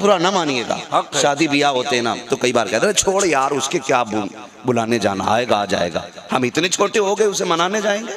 برا نہ مانیے گا، شادی بیاہ ہوتے ہیں نا تو کئی بار کہتے ہیں چھوڑ یار اس کے کیا بلانے جانا، آئے گا آ جائے گا، ہم اتنے چھوٹے ہو گئے اسے منانے جائیں گے؟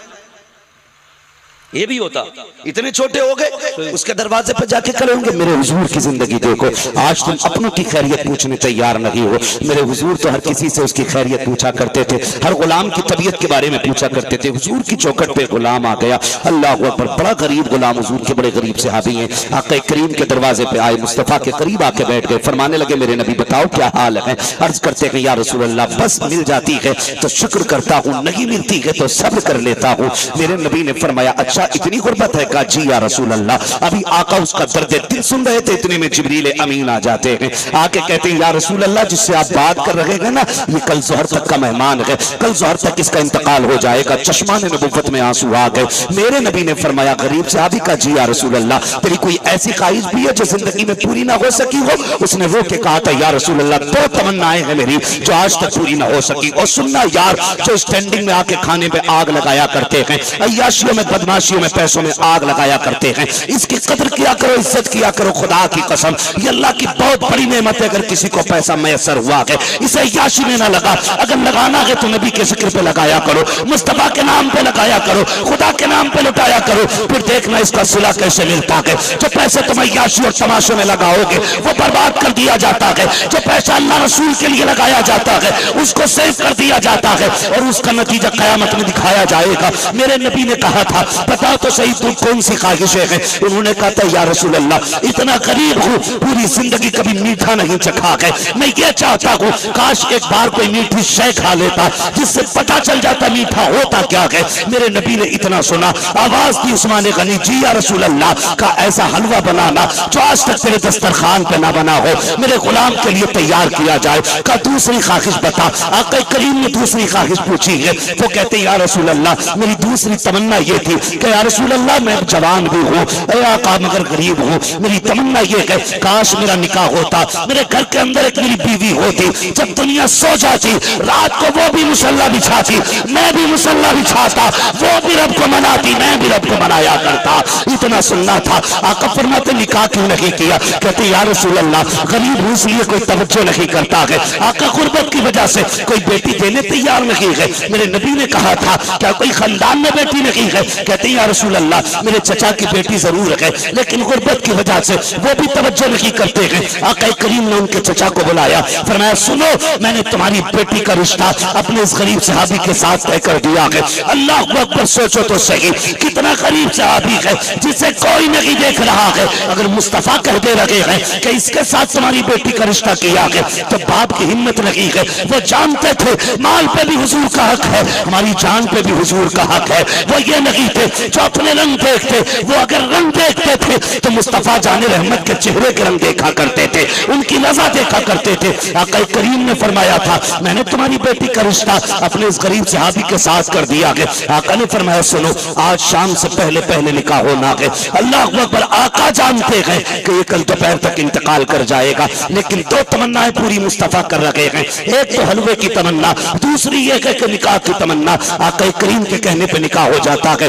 یہ بھی ہوتا، اتنے چھوٹے ہو گئے اس کے دروازے پہ جا کے کھڑے ہوں گے میرے حضور کی زندگی دیکھو، آج تم اپنوں کی خیریت پوچھنے تیار نہیں ہو۔ میرے حضور تو ہر کسی سے اس کی خیریت پوچھا کرتے تھے، ہر غلام کی طبیعت کے بارے میں پوچھا کرتے تھے۔ حضور کی چوکھٹ پہ غلام آ گیا، اللہ اکبر، بڑا غریب غلام، حضور کے بڑے غریب صحابی ہیں، آقا کریم کے دروازے پہ آئے، مصطفیٰ کے قریب آ کے بیٹھ گئے، فرمانے لگے میرے نبی بتاؤ کیا حال ہے؟ عرض کرتے ہیں یا رسول اللہ بس مل جاتی ہے تو شکر کرتا ہوں، نہیں ملتی ہے تو صبر کر لیتا ہوں۔ میرے نبی نے فرمایا اچھا اتنی غربت ہے؟ کہا جی یا رسول اللہ۔ ابھی آقا اس کا درد دل سن رہے تھے، اتنے میں جبریل امین آ جاتے ہیں، آ کے کہتے ہیں یا رسول اللہ جس سے آپ بات کر رہے ہیں نا یہ کل ظہر تک کا مہمان ہے، کل ظہر تک اس کا انتقال ہو جائے گا۔ چشمان نبوت میں آنسو آ گئے۔ میرے نبی نے فرمایا غریب صحابی کا جی یا رسول اللہ تیری کوئی ایسی خواہش بھی ہے جو زندگی میں پوری نہ ہو سکی ہو؟ اس نے رو کے کہا تھا یا رسول اللہ دو تمنائیں ہیں میری جو آج تک پوری نہ ہو سکی، اور سننا یار جو اسٹینڈنگ میں آ کے کھانے پہ آگ لگایا کرتے ہیں، عیاشیوں میں بدماشیوں میں پیسوں میں آگ لگایا کرتے ہیں، اس کی قدر کیا کرو، عزت کیا کرو، خدا کی قسم یہ اللہ کی بہت بڑی نعمت ہے اگر کسی کو پیسہ میسر ہوا ہے، اسے عیاشی میں نہ لگا، اگر لگانا ہے تو نبی کے ذکر پہ لگایا کرو، مصطفیٰ کے نام پہ لگایا کرو، خدا کے نام پہ لٹایا کرو، پھر دیکھنا اس کا صلہ کیسے ملتا ہے۔ جو پیسے تم عیاشی اور تماشوں میں لگاؤ گے وہ برباد کر دیا جاتا ہے، جو پیسہ اللہ رسول کے لیے لگایا جاتا ہے اس کو سیو کر دیا جاتا ہے اور اس کا نتیجہ قیامت میں دکھایا جائے گا۔ میرے نبی نے کہا تھا بتاؤ تو صحیح تو کون سی خواہشیں ہیں؟ انہوں نے کہا تھا یا رسول اللہ اتنا غریب ہوں پوری زندگی کبھی میٹھا نہیں چکھا ہے، میں یہ چاہتا ہوں کاش ایک بار کوئی میٹھی شے کھا لیتا جس سے پتہ چل جاتا میٹھا ہوتا کیا ہے۔ میرے نبی نے اتنا سنا، آواز دی عثمان غنی جی یا رسول اللہ کا ایسا حلوہ بنانا جو آج تک تیرے دسترخوان پہ نہ بنا ہو، میرے غلام کے لیے تیار کیا جائے۔ کہا دوسری خواہش بتا۔ آقا کریم نے دوسری خواہش پوچھی ہے، وہ کہتے ہیں یا رسول اللہ میری دوسری تمنا یہ تھی کہ یا رسول اللہ میں جوان بھی ہوں اے آقا مگر غریب ہوں، میری تمنا یہ ہے کاش میرا نکاح ہوتا، میرے گھر کے اندر ایک میری بیوی ہوتی، جب دنیا سو جاتی رات کو وہ بھی مصلی بچھاتی، میں بھی مصلی بچھاتا، وہ بھی رب کو مناتی، میں بھی رب کو منایا کرتا۔ اتنا سننا تھا۔ آقا فرماتے نکاح کیوں نہیں کیا؟ کہتے یا رسول اللہ غریب ہوں اس لیے کوئی توجہ نہیں کرتا ہے، آقا غربت کی وجہ سے کوئی بیٹی دینے تیار نہیں ہے۔ میرے نبی نے کہا تھا کیا کوئی خاندان میں بیٹی نہیں ہے؟ کہتے یا رسول اللہ میرے چچا کی بیٹی ضرور ہے لیکن غربت کی وجہ سے وہ بھی توجہ نہیں کرتے ہیں۔ آقا کریم نے ان کے چچا کو بلایا، فرمایا سنو میں نے تمہاری بیٹی کا رشتہ اپنے اس غریب صحابی کے ساتھ طے کر دیا ہے۔ اللہ اکبر، سوچو تو صحیح کتنا غریب صحابی ہے جسے کوئی نہیں دیکھ رہا ہے، اگر مصطفیٰ کہہ دے رہے ہیں کہ اس کے ساتھ تمہاری بیٹی کا رشتہ کیا ہے تو باپ کی ہمت نہیں ہے۔ وہ جانتے تھے مال پہ بھی حضور کا حق ہے، ہماری جان پہ بھی حضور کا حق ہے۔ وہ یہ نہیں تھے جو اپنے رنگ دیکھتے، وہ اگر رنگ دیکھتے تھے تو مصطفیٰ جان رحمت کے چہرے کے رنگ دیکھا کرتے تھے، ان کی رضا دیکھا کرتے تھے۔ آقا کریم نے فرمایا تھا میں نے تمہاری بیٹی کا رشتہ اپنے اس غریب صحابی کے ساتھ کر دیا ہے۔ آقا نے فرمایا سنو آج شام سے پہلے پہلے نکاح ہونا ہے۔ اللہ اکبر، آقا جانتے ہیں کہ یہ کل دوپہر تک انتقال کر جائے گا، لیکن دو تمنائیں پوری مصطفیٰ کر رکھے ہیں، ایک تو حلوے کی تمنا، دوسری یہ ہے کہ نکاح کی تمنا۔ آقا کریم کے کہنے پہ نکاح ہو جاتا ہے۔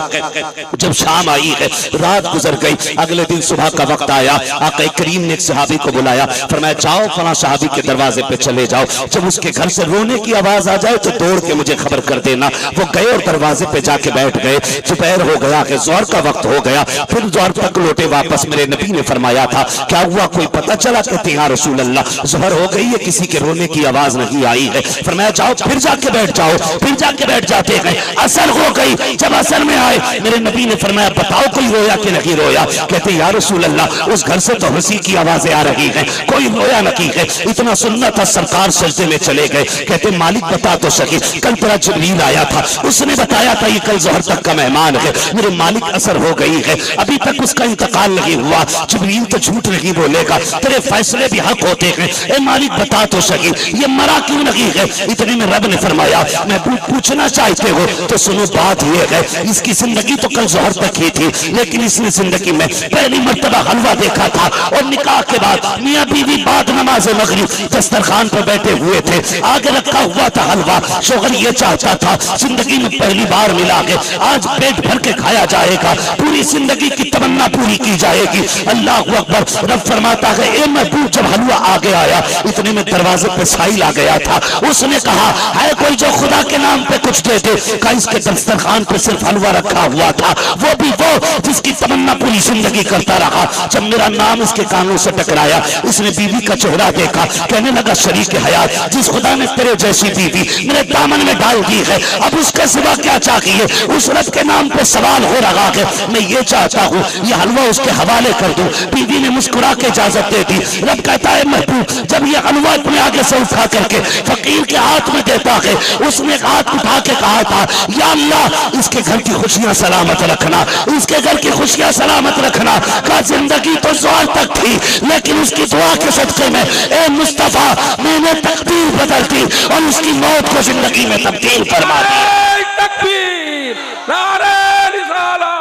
جب شام آئی ہے، رات گزر گئی، اگلے دن صبح کا وقت آیا، آقا کریم نے ایک صحابی کو بلایا، فرمایا جاؤ فلاں صحابی کے دروازے پہ چلے جاؤ، جب اس کے گھر سے رونے کی آواز آ جائے تو دوڑ کے مجھے خبر کر دینا۔ وہ گئے اور دروازے پہ جا کے بیٹھ گئے۔ دوپہر ہو گیا کہ ظہر کا وقت ہو گیا، پھر ظہر تک لوٹے واپس۔ میرے نبی نے فرمایا تھا کیا ہوا کوئی پتہ چلا؟ کہتے یا رسول اللہ ظہر ہو گئی ہے کسی کے رونے کی آواز نہیں آئی ہے۔ فرمایا جاؤ پھر جا کے بیٹھ جاؤ، پھر جا کے بیٹھ جاتے ہیں۔ عصر ہو گئی، جب عصر میں آئے میرے نبی نے فرمایا بتاؤ کوئی رویا کہ نہیں رویا؟ کہتے یا رسول اللہ اس گھر سے تو ہنسی کی آوازیں آ رہی ہیں، کوئی رویا نہیں ہے۔ اتنا سننا تھا سرکار سجدے میں چلے گئے، کہتے مالک بتا تو صحیح کل تیرا جبریل آیا تھا، اس نے بتایا تھا یہ کل ظہر تک کا مہمان ہے، میرے مالک عصر ہو گئی ہے ابھی تک اس کا انتقال نہیں ہوا، جبریل تو جھوٹ نہیں بولے گا، تیرے فیصلے بھی حق ہوتے ہیں، اے مالک بتا تو صحیح یہ مرا کیوں نہیں ہے؟ اتنے میں رب نے فرمایا محبوب پوچھنا چاہتے ہو تو سنو بات یہ ہے اس کی زندگی تو کل ظہر تک ہی تھی، لیکن اس نے زندگی میں پہلی مرتبہ حلوہ دیکھا تھا، اور نکاح کے بعد میاں بیوی بعد نماز مغرب دسترخوان پر بیٹھے ہوئے تھے، آگے رکھا ہوا تھا حلوہ، شوہر یہ چاہتا تھا زندگی میں پہلی بار ملا کے آج پیٹ بھر کے کھایا جائے گا، پوری زندگی کی تمنا پوری کی جائے گی۔ اللہ اکبر، رب فرماتا ہے اے محبوب جب حلوہ آگے آیا اتنے میں دروازے پہ سائل آ گیا تھا، اس نے کہا ہے کوئی جو خدا کے نام پہ کچھ دے دے، کہ اس کے دسترخوان پہ صرف حلوہ رکھا ہوا تھا، وہ بھی وہ جس کی تمنا پوری زندگی کرتا رہا۔ جب میرا نام اس کے کانوں سے ٹکرایا، اس نے بیوی کا چہرہ دیکھا، کہنے لگا شریک حیات، جس خدا نے تیرے جیسی بیوی میرے دامن میں ڈال دی ہے، اب اس کے سوا کیا چاہیے؟ اس رب کے نام پہ سوال ہو رہا ہے، میں یہ چاہتا ہوں یہ حلوہ اس کے حوالے کر دوں۔ بیوی نے مسکرا کے اجازت دے دی۔ رب کہتا ہے محبوب جب یہ حلوہ اپنے آگے سے اٹھا کر کے فقیر کے ہاتھ میں دیتا ہے، اس نے ہاتھ اٹھا کے کہا تھا یا اللہ اس کے گھر کی خوشیاں سلامت رکھنا، اس کے گھر کی خوشیاں سلامت رکھنا۔ کہا زندگی تو زوال تک تھی لیکن اس کی دعا کے صدقے میں اے مصطفیٰ میں نے تقدیر بدل دی اور اس کی موت کو زندگی میں تبدیل فرما دی۔ تکبیر، نعرہ رسالہ،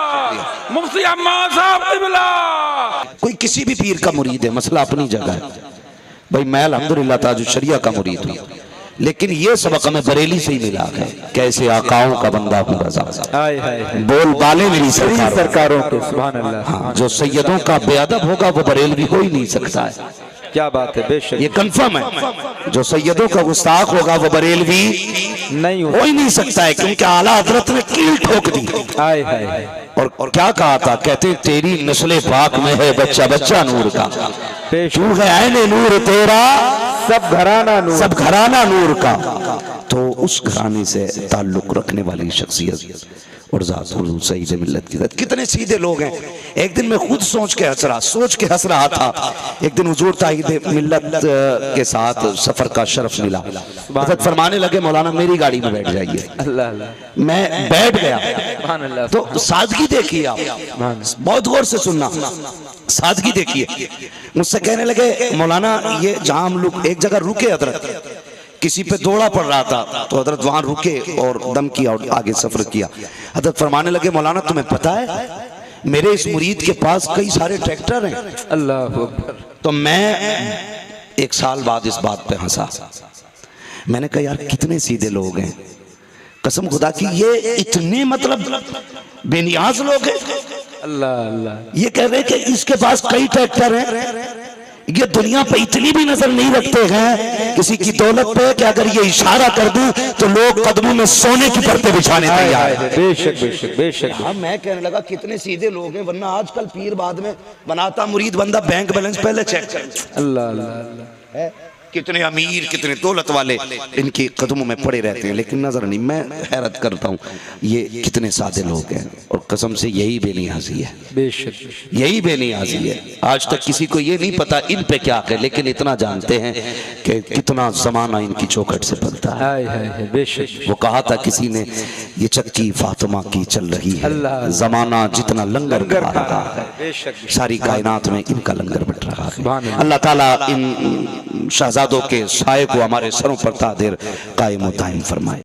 مفتی عمار صاحب قبلہ۔ کوئی کسی بھی پیر کا مرید ہے، مسئلہ اپنی جگہ ہے بھائی، میں الحمدللہ تاج الشریعہ کا مرید ہوں، لیکن یہ سبق ہمیں بریلی سے ہی ملا ہے، کیسے آقاؤں کا بندہ ہوں رضا، بول بالے میری سرکاروں کے، سبحان اللہ۔ ہاں، جو سیدوں کا بے ادب ہوگا وہ بریلوی ہو ہی نہیں سکتا ہے، کیا بات ہے، بے شک یہ کنفرم ہے۔ جو سیدوں کا گستاخ ہوگا وہ بریلوی نہیں ہو ہی نہیں سکتا ہے، کیونکہ اعلیٰ حضرت نے کیل ٹھوک دی۔ اور کیا کہا تھا؟ کہتے تیری نسل پاک میں ہے بچہ بچہ نور کا، تو ہے عین نور تیرا سب گھرانہ نور، سب گھرانہ نور کا۔ تو اس گھرانے سے تعلق رکھنے والی شخصیت اور ذات حضور سید ملت کی ذات، کتنے سیدھے لوگ ہیں۔ ایک دن میں خود سوچ کے ہنس رہا تھا، ایک دن حضور تائید ملت کے ساتھ سفر کا شرف ملا، حضرت فرمانے لگے مولانا میری گاڑی میں بیٹھ جائیے، میں بیٹھ گیا۔ تو سادگی دیکھیے آپ، بہت غور سے سننا، سادگی دیکھیے۔ مجھ سے کہنے لگے مولانا یہ جہاں ہم لوگ ایک جگہ رکے، حضرت کسی پہ دوڑا پڑ رہا تھا تو حضرت وہاں رکے اور دم کیا اور آگے سفر کیا۔ حضرت فرمانے لگے مولانا تمہیں پتا ہے میرے اس مرید کے پاس کئی سارے ٹریکٹر ہیں۔ اللہ اکبر۔ تو میں ایک سال بعد اس بات پہ ہنسا، میں نے کہا یار کتنے سیدھے لوگ ہیں، قسم خدا کی یہ اتنے مطلب بے نیاز لوگ ہیں۔ اللہ یہ کہہ رہے کہ اس کے پاس کئی ٹریکٹر ہیں، یہ دنیا پہ اتنی بھی نظر نہیں رکھتے ہیں کسی کی دولت پہ کہ اگر یہ اشارہ کر دوں تو لوگ قدموں میں سونے کی پرتیں بچھانے تیار ہیں۔ بے شک بے شک بے شک۔ میں کہنے لگا کتنے سیدھے لوگ ہیں، ورنہ آج کل پیر بعد میں بناتا مرید بندہ بینک بیلنس پہلے چیک کرے۔ اللہ کتنے امیر کتنے دولت والے ان کی قدموں میں پڑے رہتے ہیں لیکن نظر نہیں۔ میں حیرت کرتا ہوں یہ کتنے سادے لوگ ہیں، اور قسم سے یہی بے نیازی ہے، بے شک یہی بے نیازی ہے۔ آج تک کسی کو یہ نہیں پتا ان پہ کیا ہے، لیکن اتنا جانتے ہیں کہ کتنا زمانہ ان کی چوکھٹ سے پلتا ہے۔ بے شک۔ وہ کہا تھا کسی نے یہ چکی فاطمہ کی چل رہی ہے، زمانہ جتنا لنگر کھا رہا ہے، ساری کائنات میں ان کا لنگر بٹ رہا ہے۔ اللہ تعالیٰ ان شہزادوں کے سائے کو ہمارے سروں پر قادر قائم و دائم فرمائے۔